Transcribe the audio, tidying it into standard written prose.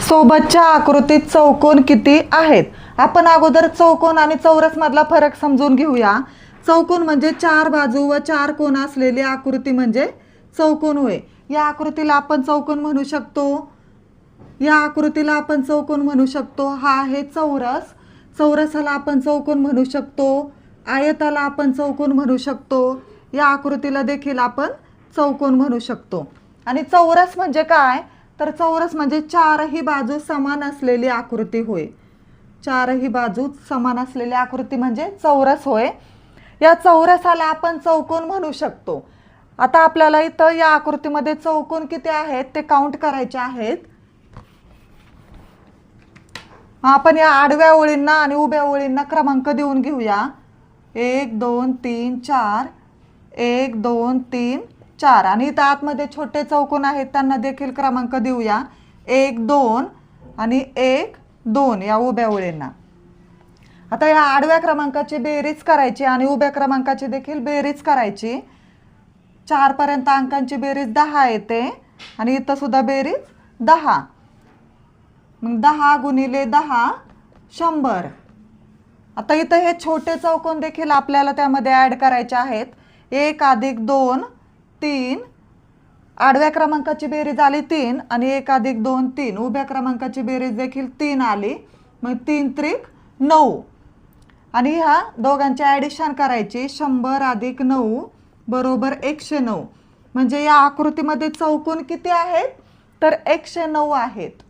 सोबतच्या आकृतीत चौकोन किती आहेत? आपण अगोदर चौकोन आणि चौरस मधला फरक समजून घेऊया। चौकोन म्हणजे चार बाजू व चार कोन असलेली आकृती म्हणजे चौकोन होय। या आकृतीला आपण चौकोन म्हणू शकतो। या आकृतीला आपण चौकोन म्हणू शकतो। हा आहे चौरस। चौरसाला आपण चौकोन म्हणू शकतो। आयताला आपण चौकोन म्हणू शकतो। या आकृतीला देखील आपण चौकोन म्हणू शकतो। आणि चौरस म्हणजे काय? तर चौरस म्हणजे चारही बाजू समान असलेली आकृती होय। चारही बाजू समान असलेली आकृती म्हणजे चौरस होय। या चौरसाला आपण चौकोन म्हणू शकतो। आता आपल्याला इथं या आकृतीमध्ये चौकोन किती आहेत ते काउंट करायचे आहेत। आपण या आडव्या ओळींना आणि उभ्या ओळींना क्रमांक देऊन घेऊया। 1 2 3 4 1 2 3 4 आणि इथं आतमध्ये छोटे चौकोन आहेत त्यांना देखील क्रमांक देऊया। 1 2 आणि 1 2 या उभ्या ओळींना। आता या आडव्या क्रमांकाची बेरीज करायची आणि उभ्या क्रमांकाची देखील बेरीज करायची। 4 पर्यंत अंकांची बेरीज 10 येते आणि इथं सुद्धा बेरीज 10। मग 10 गुणिले 10 100। आता इथं हे छोटे चौकोन देखील आपल्याला त्यामध्ये ऍड करायचे आहेत। 1 अधिक 2 3 आडव्या क्रमांकाची बेरीज आली 3 आणि 1 अधिक 2 3 उभ्या क्रमांकाची बेरीज देखील 3 आली। मग 3 त्रिक 9 आणि ह्या दोघांची ॲडिशन करायची। 100 अधिक 9 बरोबर 109। म्हणजे या आकृतीमध्ये चौकोन किती आहेत? तर 109 आहेत।